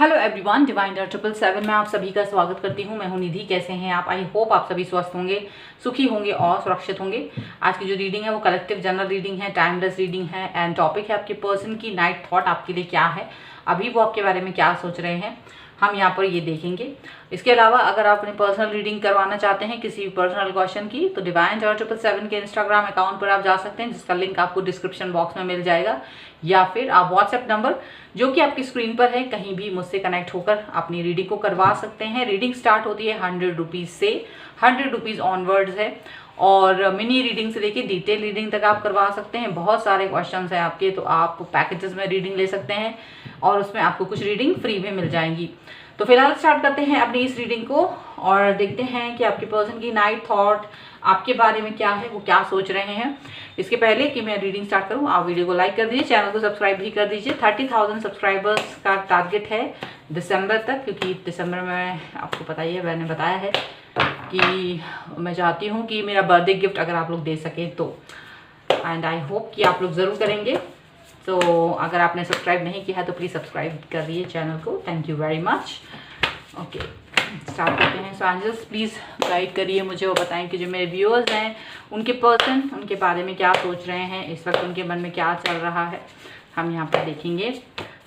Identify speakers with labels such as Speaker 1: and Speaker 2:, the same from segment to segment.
Speaker 1: Hello everyone, divine 777 में आप सभी का स्वागत करती हूँ। मैं हूँ निधि। कैसे हैं आप? आई होप आप सभी स्वस्थ होंगे, सुखी होंगे और सुरक्षित होंगे। आज की जो रीडिंग है वो कलेक्टिव जनरल रीडिंग है, टाइमलेस रीडिंग है एंड टॉपिक है आपके पर्सन की नाइट थॉट आपके लिए क्या है, अभी वो आपके बारे में क्या सोच रहे हैं, हम यहाँ पर ये देखेंगे। इसके अलावा अगर आप अपनी पर्सनल रीडिंग करवाना चाहते हैं किसी भी पर्सनल क्वेश्चन की, तो डिवाइन 777 के इंस्टाग्राम अकाउंट पर आप जा सकते हैं, जिसका लिंक आपको डिस्क्रिप्शन बॉक्स में मिल जाएगा, या फिर आप व्हाट्सएप नंबर जो कि आपकी स्क्रीन पर है कहीं भी मुझसे कनेक्ट होकर अपनी रीडिंग को करवा सकते हैं। रीडिंग स्टार्ट होती है 100 रुपीज़ से, 100 रुपीज़ ऑनवर्ड्स है और मिनी रीडिंग से लेके डिटेल रीडिंग तक आप करवा सकते हैं। बहुत सारे क्वेश्चंस हैं आपके, तो आप पैकेजेस में रीडिंग ले सकते हैं और उसमें आपको कुछ रीडिंग फ्री में मिल जाएंगी। तो फिलहाल स्टार्ट करते हैं अपनी इस रीडिंग को और देखते हैं कि आपके पर्सन की नाइट थॉट आपके बारे में क्या है, वो क्या सोच रहे हैं। इसके पहले कि मैं रीडिंग स्टार्ट करूं, आप वीडियो को लाइक कर दीजिए, चैनल को सब्सक्राइब भी कर दीजिए। 30,000 सब्सक्राइबर्स का टारगेट है दिसंबर तक, क्योंकि दिसंबर में आपको पता ही है, मैंने बताया है कि मैं चाहती हूँ कि मेरा बर्थडे गिफ्ट अगर आप लोग दे सकें तो, एंड आई होप कि आप लोग ज़रूर करेंगे। तो अगर आपने सब्सक्राइब नहीं किया है तो प्लीज़ सब्सक्राइब कर दिए चैनल को। Thank you very much. Okay, start करते हैं। सो एंजल्स प्लीज़ गाइड करिए मुझे, वो बताएं कि जो मेरे व्यूअर्स हैं उनके पर्सन उनके बारे में क्या सोच रहे हैं, इस वक्त उनके मन में क्या चल रहा है, हम यहाँ पर देखेंगे।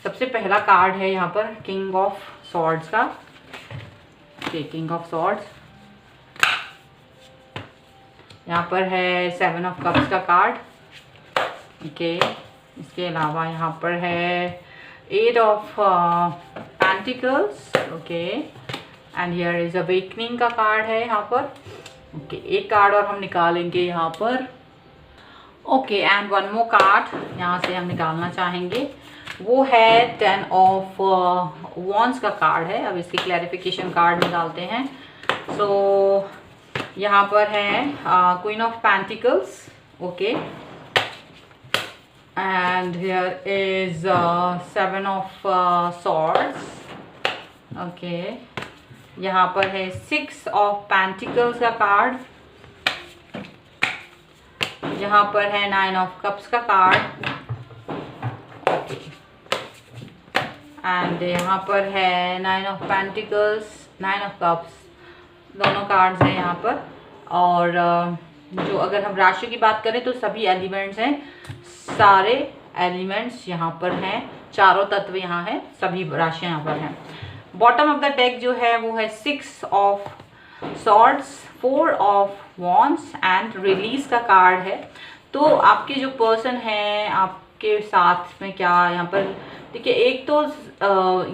Speaker 1: सबसे पहला कार्ड है यहाँ पर किंग ऑफ सॉर्ड्स का। Okay, king of swords. यहाँ पर है 7 ऑफ कप्स का कार्ड। ओके, इसके अलावा यहाँ पर है 8 of pentacles. Okay, and here is awakening का कार्ड है यहाँ पर। ओके, एक कार्ड और हम निकालेंगे यहाँ पर। Okay, and one more card यहाँ से हम निकालना चाहेंगे, वो है 10 ऑफ वॉन्ड्स का कार्ड है। अब इसकी क्लैरिफिकेशन कार्ड निकालते हैं। सो यहाँ पर है queen of pentacles. Okay, and here is 7 of swords. Okay, यहाँ पर है 6 of pentacles का कार्ड। यहाँ पर है 9 of cups का कार्ड। ओके, एंड यहाँ पर है 9 of pentacles, 9 of cups, दोनों कार्ड्स हैं यहाँ पर। और जो अगर हम राशि की बात करें तो सभी एलिमेंट्स हैं, सारे एलिमेंट्स यहाँ पर हैं, चारों तत्व यहाँ हैं, सभी राशियाँ यहाँ पर हैं। बॉटम ऑफ द डेक जो है वो है 6 of swords, 4 of wands and release का कार्ड है। तो आपके जो पर्सन हैं आपके साथ में क्या यहाँ पर देखिए, एक तो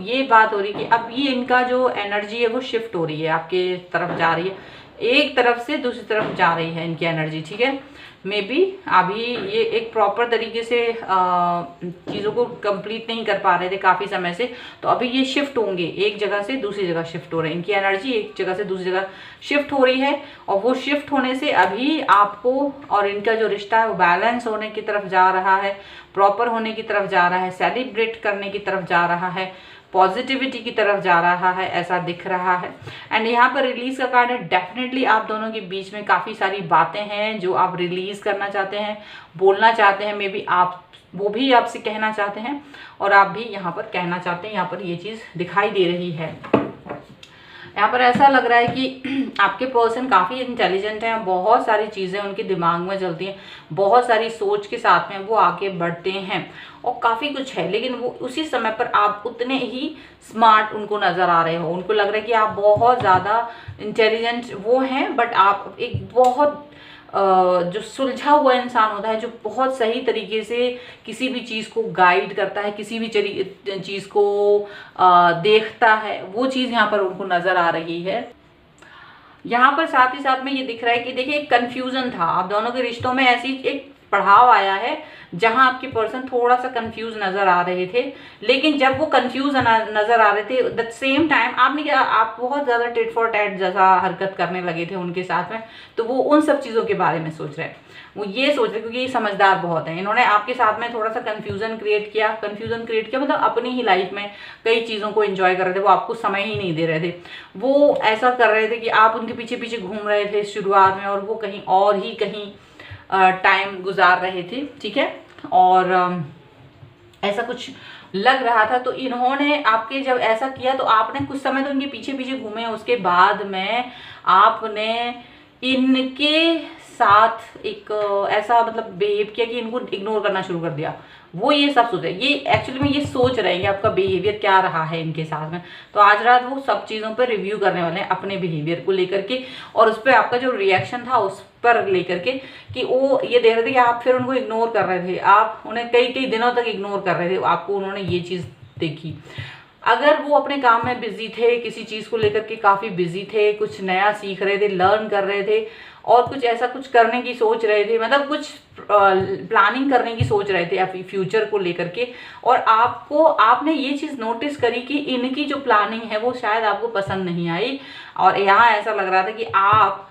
Speaker 1: ये बात हो रही है कि अब ये इनका जो एनर्जी है वो शिफ्ट हो रही है, आपके तरफ जा रही है, एक तरफ से दूसरी तरफ जा रही है इनकी एनर्जी। ठीक है, मे बी अभी ये एक प्रॉपर तरीके से चीज़ों को कंप्लीट नहीं कर पा रहे थे काफ़ी समय से, तो अभी ये शिफ्ट होंगे, एक जगह से दूसरी जगह शिफ्ट हो रहे हैं, इनकी एनर्जी एक जगह से दूसरी जगह शिफ्ट हो रही है। और वो शिफ्ट होने से अभी आपको और इनका जो रिश्ता है वो बैलेंस होने की तरफ जा रहा है, प्रॉपर होने की तरफ जा रहा है, सेलिब्रेट करने की तरफ जा रहा है, पॉजिटिविटी की तरफ जा रहा है, ऐसा दिख रहा है। एंड यहाँ पर रिलीज का कार्ड है। डेफिनेटली आप दोनों के बीच में काफ़ी सारी बातें हैं जो आप रिलीज करना चाहते हैं, बोलना चाहते हैं, मे बी आप वो भी आपसे कहना चाहते हैं और आप भी यहाँ पर कहना चाहते हैं। यहाँ पर ये चीज़ दिखाई दे रही है। यहाँ पर ऐसा लग रहा है कि आपके पर्सन काफ़ी इंटेलिजेंट हैं, बहुत सारी चीज़ें उनके दिमाग में चलती हैं, बहुत सारी सोच के साथ में वो आगे बढ़ते हैं और काफ़ी कुछ है, लेकिन वो उसी समय पर आप उतने ही स्मार्ट उनको नज़र आ रहे हो। उनको लग रहा है कि आप बहुत ज़्यादा इंटेलिजेंट वो हैं, बट आप एक बहुत जो सुलझा हुआ इंसान होता है, जो बहुत सही तरीके से किसी भी चीज़ को गाइड करता है, किसी भी चीज़ को देखता है, वो चीज़ यहाँ पर उनको नज़र आ रही है। यहाँ पर साथ ही साथ में ये दिख रहा है कि देखिए एक कन्फ्यूज़न था, आप दोनों के रिश्तों में ऐसी एक पड़ाव आया है जहां आपके पर्सन थोड़ा सा कंफ्यूज नजर आ रहे थे, लेकिन जब वो कंफ्यूज नजर आ रहे थे द सेम टाइम आप बहुत ज़्यादा टिट फॉर टैट जैसा हरकत करने लगे थे उनके साथ में, तो वो उन सब चीज़ों के बारे में सोच रहे हैं। वो ये सोच रहे क्योंकि ये समझदार बहुत हैं, इन्होंने आपके साथ में थोड़ा सा कन्फ्यूज़न क्रिएट किया मतलब अपनी ही लाइफ में कई चीज़ों को एंजॉय कर रहे थे, वो आपको समय ही नहीं दे रहे थे। वो ऐसा कर रहे थे कि आप उनके पीछे पीछे घूम रहे थे शुरुआत में और वो कहीं और ही कहीं टाइम गुजार रहे थे। ठीक है, और ऐसा कुछ लग रहा था। तो इन्होंने आपके जब ऐसा किया तो आपने कुछ समय तो इनके पीछे पीछे घूमे, उसके बाद में आपने इनके साथ एक ऐसा मतलब बिहेव किया कि इनको इग्नोर करना शुरू कर दिया। वो ये सब सोच रहे, ये एक्चुअली में ये सोच रहे हैं कि आपका बिहेवियर क्या रहा है इनके साथ में। तो आज रात वो सब चीज़ों पर रिव्यू करने वाले हैं अपने बिहेवियर को लेकर के, और उस पर आपका जो रिएक्शन था उस पर लेकर के, कि वो ये देख रहे थे कि आप फिर उनको इग्नोर कर रहे थे, आप उन्हें कई कई दिनों तक इग्नोर कर रहे थे, आपको उन्होंने ये चीज़ देखी। अगर वो अपने काम में बिजी थे, किसी चीज़ को लेकर के काफ़ी बिजी थे, कुछ नया सीख रहे थे, लर्न कर रहे थे, और कुछ ऐसा कुछ करने की सोच रहे थे, मतलब कुछ प्लानिंग करने की सोच रहे थे या फ्यूचर को लेकर के, और आपने ये चीज़ नोटिस करी कि इनकी जो प्लानिंग है वो शायद आपको पसंद नहीं आई, और यहाँ ऐसा लग रहा था कि आप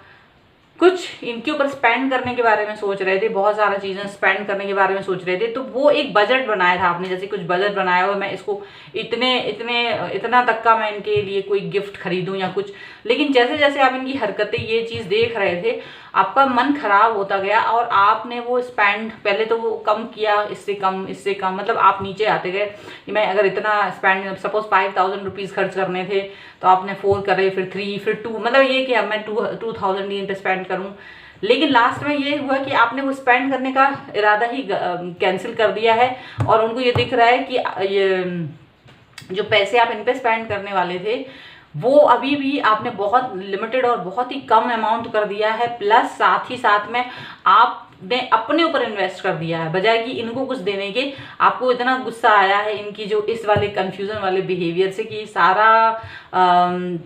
Speaker 1: कुछ इनके ऊपर स्पेंड करने के बारे में सोच रहे थे, बहुत सारा चीज़ें स्पेंड करने के बारे में सोच रहे थे। तो वो एक बजट बनाया था आपने, जैसे कुछ बजट बनाया हो, मैं इसको इतना तक का मैं इनके लिए कोई गिफ्ट खरीदूं या कुछ। लेकिन जैसे जैसे आप इनकी हरकतें ये चीज़ देख रहे थे, आपका मन खराब होता गया, और आपने वो स्पेंड पहले तो वो कम किया, इससे कम, मतलब आप नीचे आते गए कि मैं अगर इतना स्पेंड, सपोज 5000 रुपीज़ खर्च करने थे तो आपने 4 करे, फिर 3, फिर 2, मतलब ये कि अब मैं 2000 इन पे स्पेंड करूं। लेकिन लास्ट में ये हुआ कि आपने वो स्पेंड करने का इरादा ही कैंसिल कर दिया है, और उनको ये दिख रहा है कि ये जो पैसे आप इन पे स्पेंड करने वाले थे वो अभी भी आपने बहुत लिमिटेड और बहुत ही कम अमाउंट कर दिया है, प्लस साथ ही साथ में आपने अपने ऊपर इन्वेस्ट कर दिया है, बजाय कि इनको कुछ देने के। आपको इतना गुस्सा आया है इनकी जो इस वाले कंफ्यूजन वाले बिहेवियर से, कि सारा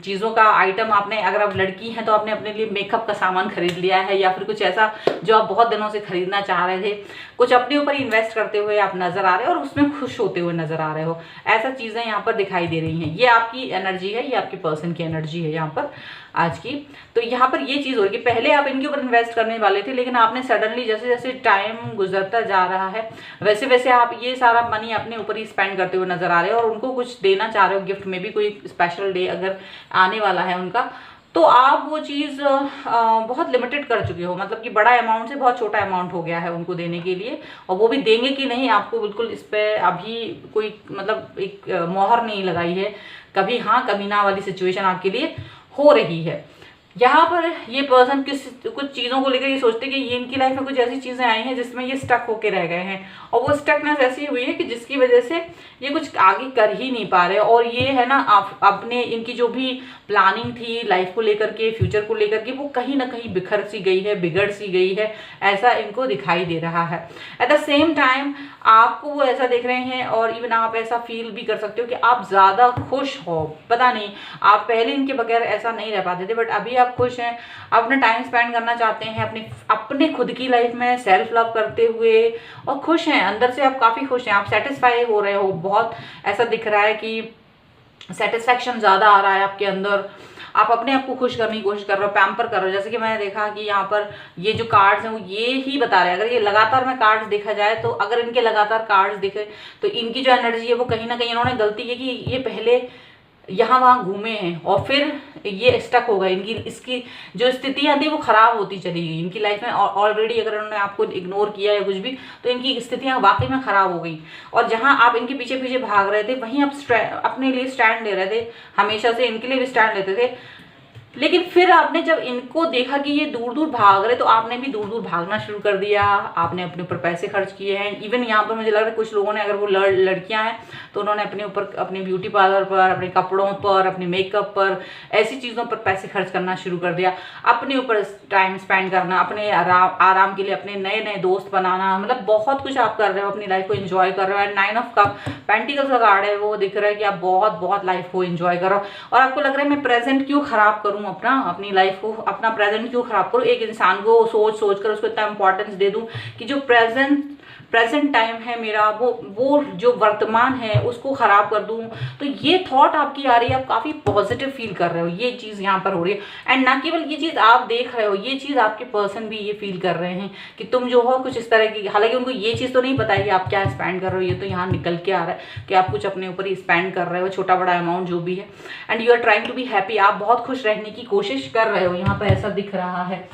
Speaker 1: चीज़ों का आइटम आपने, अगर आप लड़की हैं तो आपने अपने लिए मेकअप का सामान खरीद लिया है, या फिर कुछ ऐसा जो आप बहुत दिनों से खरीदना चाह रहे थे, कुछ अपने ऊपर इन्वेस्ट करते हुए आप नजर आ रहे हो और उसमें खुश होते हुए नजर आ रहे हो। ऐसा चीज़ें यहाँ पर दिखाई दे रही हैं। ये आपकी एनर्जी है, ये आपके पर्सन की एनर्जी है यहाँ पर आज की। तो यहाँ पर ये चीज़ हो रही है कि पहले आप इनके ऊपर इन्वेस्ट करने वाले थे, लेकिन आपने सडनली जैसे जैसे टाइम गुजरता जा रहा है वैसे वैसे आप ये सारा मनी अपने ऊपर ही स्पेंड करते हुए नजर आ रहे हो, और उनको कुछ देना चाह रहे हो गिफ्ट में भी, कोई स्पेशल डे अगर आने वाला है उनका, तो आप वो चीज़ बहुत लिमिटेड कर चुके हो, मतलब कि बड़ा अमाउंट से बहुत छोटा अमाउंट हो गया है उनको देने के लिए, और वो भी देंगे कि नहीं आपको बिल्कुल इस पर अभी कोई मतलब एक मोहर नहीं लगाई है, कभी हाँ कभी ना वाली सिचुएशन आपके लिए हो रही है। यहाँ पर ये पर्सन कुछ चीज़ों को लेकर ये सोचते कि ये इनकी लाइफ में कुछ ऐसी चीज़ें आई हैं जिसमें ये स्टक होके रह गए हैं, और वो स्टकनेस ऐसी हुई है कि जिसकी वजह से ये कुछ आगे कर ही नहीं पा रहे, और ये है ना अपने इनकी जो भी प्लानिंग थी लाइफ को लेकर के, फ्यूचर को लेकर के, वो कहीं ना कहीं बिखर सी गई है, बिगड़ सी गई है, ऐसा इनको दिखाई दे रहा है। एट द सेम टाइम आपको वो ऐसा देख रहे हैं, और इवन आप ऐसा फील भी कर सकते हो कि आप ज़्यादा खुश हो। पता नहीं, आप पहले इनके बगैर ऐसा नहीं रह पाते थे, बट अभी आप खुश हैं, अपना टाइम स्पेंड करना चाहते हैं अपने खुद की लाइफ में, सेल्फ लव करते हुए, और खुश हैं, अंदर से आप काफ़ी खुश हैं, आप सेटिस्फाई हो रहे हो, बहुत ऐसा दिख रहा है कि सेटिस्फैक्शन ज़्यादा आ रहा है आपके अंदर, आप अपने आप को खुश करने की कोशिश कर रहे हो, पैम्पर कर रहे हो। जैसे कि मैंने देखा कि यहाँ पर ये जो कार्ड्स हैं वो ये ही बता रहे हैं, अगर ये लगातार में कार्ड्स देखा जाए तो, अगर इनके लगातार कार्ड्स दिखे तो इनकी जो एनर्जी है वो कहीं ना कहीं इन्होंने गलती की कि ये पहले यहाँ वहाँ घूमे हैं और फिर ये स्टक हो गए, इसकी जो स्थितियाँ थी वो खराब होती चली गई इनकी लाइफ में। ऑलरेडी अगर उन्होंने आपको इग्नोर किया या कुछ भी, तो इनकी स्थितियाँ वाकई में खराब हो गई, और जहाँ आप इनके पीछे पीछे भाग रहे थे वहीं आप अपने लिए स्टैंड ले रहे थे, हमेशा से इनके लिए भी स्टैंड लेते थे। लेकिन फिर आपने जब इनको देखा कि ये दूर दूर भाग रहे, तो आपने भी दूर दूर भागना शुरू कर दिया, आपने अपने ऊपर पैसे खर्च किए हैं। इवन यहाँ पर मुझे लग रहा है कुछ लोगों ने, अगर वो लड़कियां हैं तो उन्होंने अपने ऊपर, अपने ब्यूटी पार्लर पर, अपने कपड़ों पर, अपने मेकअप पर, ऐसी चीज़ों पर पैसे खर्च करना शुरू कर दिया, अपने ऊपर टाइम स्पेंड करना, अपने आराम के लिए अपने नए नए दोस्त बनाना, मतलब बहुत कुछ आप कर रहे हो, अपनी लाइफ को एंजॉय कर रहे हो। एंड 9 ऑफ कप पेंटिकल्स का कार्ड है, वो दिख रहा है कि आप बहुत बहुत लाइफ को एंजॉय करो, और आपको लग रहा है मैं प्रेजेंट क्यों खराब करूँ, अपनी लाइफ को, अपना प्रेजेंट क्यों खराब करूँ, एक इंसान को सोच कर उसको इतना इंपॉर्टेंस दे दूं कि जो प्रेजेंट टाइम है मेरा, वो जो वर्तमान है उसको खराब कर दूं। तो ये थॉट आपकी आ रही है, आप काफी पॉजिटिव फील कर रहे हो, ये चीज यहाँ पर हो रही है। एंड ना केवल ये चीज आप देख रहे हो, ये चीज आपके पर्सन भी ये फील कर रहे हैं कि तुम जो हो कुछ इस तरह की, हालांकि उनको ये चीज तो नहीं पता है कि आप क्या स्पेंड कर रहे हो, ये तो यहाँ निकल के आ रहा है कि आप कुछ अपने ऊपर ही स्पेंड कर रहे हो, छोटा बड़ा अमाउंट जो भी है, and you are trying to be happy, आप बहुत खुश रहने की कोशिश कर रहे हो, यहाँ पर ऐसा दिख रहा है।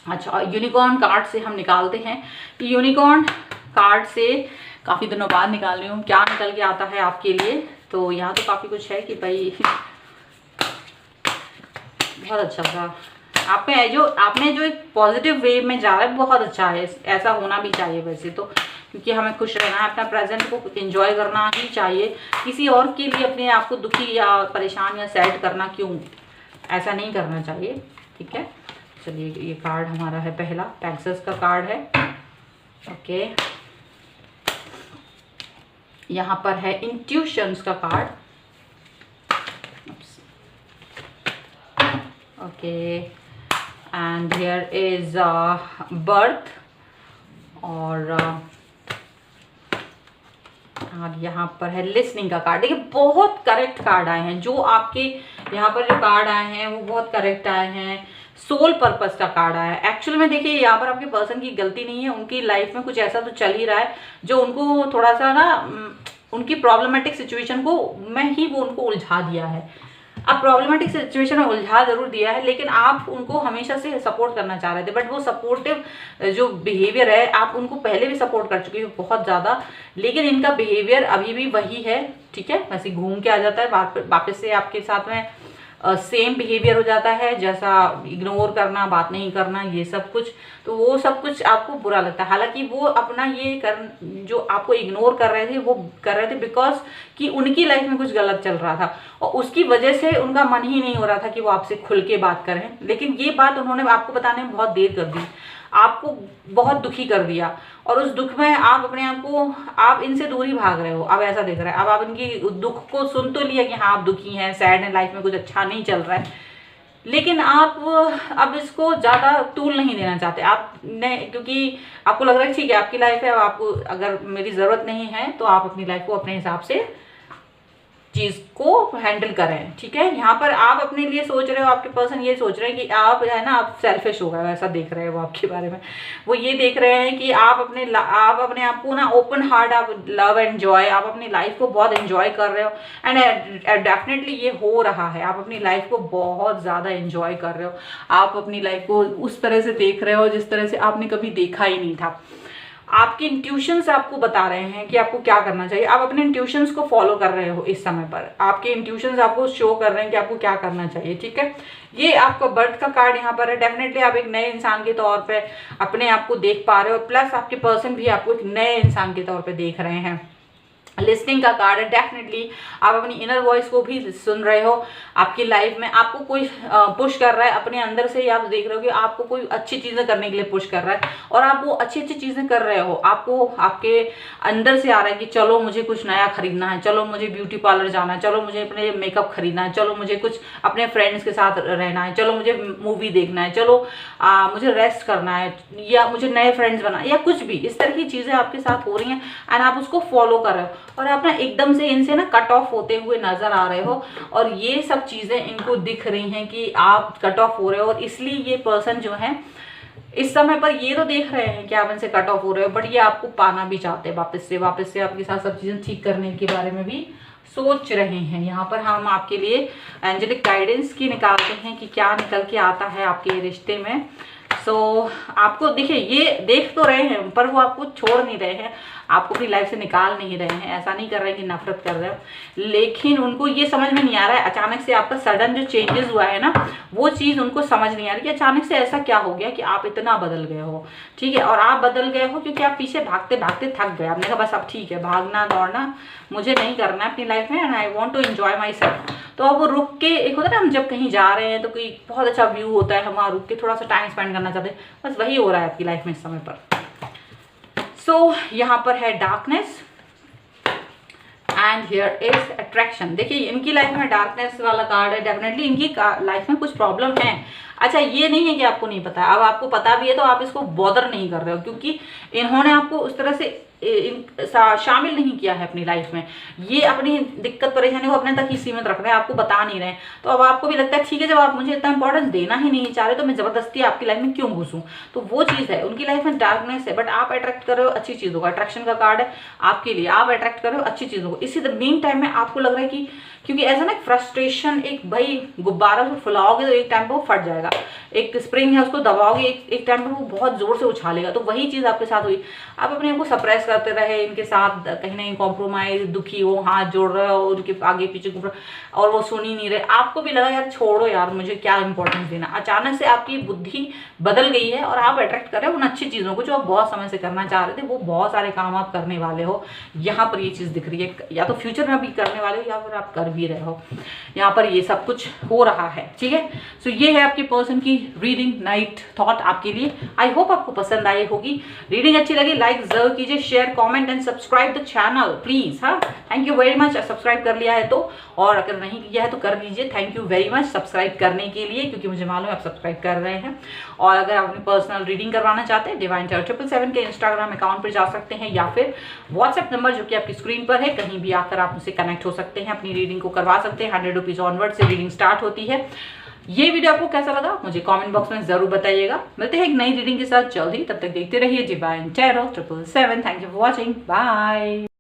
Speaker 1: अच्छा, यूनिकॉर्न कार्ड से हम निकालते हैं कि यूनिकॉर्न कार्ड से काफ़ी दिनों बाद निकाल रही हूँ, क्या निकल के आता है आपके लिए। तो यहाँ तो काफ़ी कुछ है कि भाई बहुत अच्छा था। आपने जो एक पॉजिटिव वे में जा रहा है बहुत अच्छा है, ऐसा होना भी चाहिए वैसे तो, क्योंकि हमें खुश रहना है, अपना प्रेजेंट को एंजॉय करना ही चाहिए। किसी और के लिए अपने आप को दुखी या परेशान या सैड करना क्यों, ऐसा नहीं करना चाहिए। ठीक है, चलिए ये कार्ड हमारा है पहला, पैक्सेस का कार्ड है। ओके, यहाँ पर है इंट्यूशंस का card. Okay, and here is birth, और यहाँ पर है लिसनिंग का कार्ड। देखिए बहुत करेक्ट कार्ड आए हैं, जो आपके यहाँ पर जो कार्ड आए हैं वो बहुत करेक्ट आए हैं। सोल पर्पस का कार्ड आया है। एक्चुअल में देखिए यहाँ पर आपके पर्सन की गलती नहीं है, उनकी लाइफ में कुछ ऐसा तो चल ही रहा है जो उनको थोड़ा सा ना उनकी प्रॉब्लमेटिक सिचुएशन को मैं ही वो उनको उलझा दिया है। अब प्रॉब्लमेटिक सिचुएशन में उलझा जरूर दिया है, लेकिन आप उनको हमेशा से सपोर्ट करना चाह रहे थे, बट वो सपोर्टिव जो बिहेवियर है आप उनको पहले भी सपोर्ट कर चुके हो बहुत ज़्यादा, लेकिन इनका बिहेवियर अभी भी वही है। ठीक है, वैसे घूम के आ जाता है वापस से आपके साथ में सेम बिहेवियर हो जाता है, जैसा इग्नोर करना, बात नहीं करना, ये सब कुछ। तो वो सब कुछ आपको बुरा लगता है। हालांकि वो अपना जो आपको इग्नोर कर रहे थे वो कर रहे थे बिकॉज कि उनकी लाइफ में कुछ गलत चल रहा था, और उसकी वजह से उनका मन ही नहीं हो रहा था कि वो आपसे खुल के बात करें। लेकिन ये बात उन्होंने आपको बताने में बहुत देर कर दी, आपको बहुत दुखी कर दिया, और उस दुख में आप अपने आप इनसे दूर ही भाग रहे हो। अब ऐसा दिख रहा है, अब आप इनकी दुख को सुन तो लिया कि हाँ आप दुखी हैं, सैड हैं, लाइफ में कुछ अच्छा नहीं चल रहा है, लेकिन आप अब इसको ज़्यादा तूल नहीं देना चाहते आपने, क्योंकि आपको लग रहा है ठीक है आपकी लाइफ है, अब आपको अगर मेरी ज़रूरत नहीं है तो आप अपनी लाइफ को अपने हिसाब से चीज़ को हैंडल करें। ठीक है, यहाँ पर आप अपने लिए सोच रहे हो, आपके पर्सन ये सोच रहे हैं कि आप है ना आप सेल्फिश हो गए, ऐसा देख रहे हो आपके बारे में। वो ये देख रहे हैं कि आप अपने आप को ना ओपन हार्ट, आप लव एंजॉय, आप अपनी लाइफ को बहुत एंजॉय कर रहे हो, एंड डेफिनेटली ये हो रहा है। आप अपनी लाइफ को बहुत ज़्यादा एंजॉय कर रहे हो, आप अपनी लाइफ को उस तरह से देख रहे हो जिस तरह से आपने कभी देखा ही नहीं था। आपके इंट्यूशंस आपको बता रहे हैं कि आपको क्या करना चाहिए, आप अपने इंट्यूशंस को फॉलो कर रहे हो इस समय पर, आपके इंट्यूशंस आपको शो कर रहे हैं कि आपको क्या करना चाहिए। ठीक है, ये आपका बर्थ का कार्ड यहाँ पर है। डेफिनेटली आप एक नए इंसान के तौर पे अपने आप को देख पा रहे हो, प्लस आपके पर्सन भी आपको एक नए इंसान के तौर पे देख रहे हैं। लिसनिंग का कार्ड है। डेफिनेटली आप अपनी इनर वॉइस को भी सुन रहे हो। आपकी लाइफ में आपको कोई पुश कर रहा है, अपने अंदर से ही आप देख रहे हो कि आपको कोई अच्छी चीज़ें करने के लिए पुश कर रहा है, और आप वो अच्छी अच्छी चीज़ें कर रहे हो। आपको आपके अंदर से आ रहा है कि चलो मुझे कुछ नया खरीदना है, चलो मुझे ब्यूटी पार्लर जाना है, चलो मुझे अपने मेकअप खरीदना है, चलो मुझे कुछ अपने फ्रेंड्स के साथ रहना है, चलो मुझे मूवी देखना है, चलो मुझे रेस्ट करना है, या मुझे नए फ्रेंड्स बनाना, या कुछ भी इस तरह की चीज़ें आपके साथ हो रही हैं, एंड आप उसको फॉलो कर रहे हो, और आप ना एकदम से इनसे ना कट ऑफ होते हुए नजर आ रहे हो, और ये सब चीजें इनको दिख रही हैं कि आप कट ऑफ हो रहे हो। और इसलिए ये पर्सन जो है इस समय पर ये तो देख रहे हैं कि आप इनसे कट ऑफ हो रहे हो, बट ये आपको पाना भी चाहते हैं, वापस से आपके साथ सब चीजें ठीक करने के बारे में भी सोच रहे हैं। यहाँ पर हम आपके लिए एंजेलिक गाइडेंस की निकालते हैं कि क्या निकल के आता है आपके रिश्ते में। आपको देखिए ये देख तो रहे हैं, पर वो आपको छोड़ नहीं रहे हैं, आपको अपनी लाइफ से निकाल नहीं रहे हैं। ऐसा नहीं कर रहे हैं कि नफरत कर रहे हो, लेकिन उनको ये समझ में नहीं आ रहा है अचानक से आपका सडन जो चेंजेस हुआ है ना, वो चीज़ उनको समझ नहीं आ रही कि अचानक से ऐसा क्या हो गया कि आप इतना बदल गए हो। ठीक है, और आप बदल गए हो क्योंकि आप पीछे भागते भागते थक गए। आपने कहा बस अब ठीक है, भागना दौड़ना मुझे नहीं करना है अपनी लाइफ में, and I want to enjoy myself. तो अब वो रुक के, एक होता है ना हम जब कहीं जा रहे हैं तो कोई बहुत अच्छा व्यू होता है, हम वहाँ रुक के थोड़ा सा टाइम स्पेंड करना चाहते हैं, बस वही हो रहा है आपकी लाइफ में इस समय पर। यहाँ पर है darkness and here is attraction. देखिए इनकी लाइफ में डार्कनेस वाला कार्ड है। डेफिनेटली इनकी लाइफ में कुछ प्रॉब्लम है। अच्छा, ये नहीं है कि आपको नहीं पता, अब आपको पता भी है तो आप इसको बॉदर नहीं कर रहे हो, क्योंकि इन्होंने आपको उस तरह से शामिल नहीं किया है अपनी लाइफ में। ये अपनी दिक्कत परेशानी को अपने तक ही सीमित रख रहे हैं, आपको बता नहीं रहे हैं। तो अब आपको भी लगता है ठीक है, जब आप मुझे इतना इंपॉर्टेंस देना ही नहीं चाह रहे तो मैं जबरदस्ती आपकी लाइफ में क्यों घुसूं। तो वो चीज़ है, उनकी लाइफ में डार्कनेस है, बट आप अट्रैक्ट कर रहे हो अच्छी चीज़ों को। अट्रैक्शन का कार्ड है आपके लिए, आप अट्रैक्ट कर रहे हो अच्छी चीज़ों को। इसी मीन टाइम में आपको लग रहा है कि क्योंकि ऐसा ना फ्रस्ट्रेशन, एक भाई गुब्बारा जो फुलाओगे तो एक टाइम पे वो फट जाएगा, एक स्प्रिंग है उसको दबाओगे एक टाइम पे वो बहुत जोर से उछालेगा। तो वही चीज़ आपके साथ हुई, आप अपने आप को सप्रेस करते रहे, इनके साथ कहीं ना कहीं कॉम्प्रोमाइज, दुखी हो, हाथ जोड़ रहे हो, उनके आगे पीछे घूम रहे और वो सुन ही नहीं रहे, आपको भी लगा यार छोड़ो यार, मुझे क्या इंपॉर्टेंस देना। अचानक से आपकी बुद्धि बदल गई है और आप अट्रैक्ट कर रहे हो उन अच्छी चीज़ों को जो आप बहुत समय से करना चाह रहे थे, वो बहुत सारे काम आप करने वाले हो। यहाँ पर ये चीज़ दिख रही है, या तो फ्यूचर में भी करने वाले हो या फिर आप कर भी रहे हो, यहाँ पर ये सब कुछ हो रहा है, ठीक है। सो ये है आपके पर्सन की रीडिंग, नाइट थॉट आपके लिए। आई होप आपको पसंद आई होगी। रीडिंग अच्छी लगी लाइक जरूर कीजिए, share, comment and subscribe the channel please. हाँ, thank you very much. Subscribe कर लिया है तो, और अगर नहीं किया है तो कर लीजिए। Thank you very much subscribe करने के लिए, क्योंकि मुझे मालूम है आप सब्सक्राइब कर रहे हैं। और अगर आप अपनी पर्सनल रीडिंग करवाना चाहते हैं, डिवाइन टैरो 777 के इंस्टाग्राम अकाउंट पर जा सकते हैं, या फिर व्हाट्सएप नंबर जो कि आपकी स्क्रीन पर है, कहीं भी आकर आप मुझसे कनेक्ट हो सकते हैं, अपनी रीडिंग को करवा सकते हैं। 100 रुपीज ऑनवर्ड से रीडिंग स्टार्ट होती है। ये वीडियो आपको कैसा लगा मुझे कमेंट बॉक्स में जरूर बताइएगा। मिलते हैं एक नई रीडिंग के साथ जल्द ही, तब तक देखते रहिए Divine Tarot 777। Thank you for watching, bye.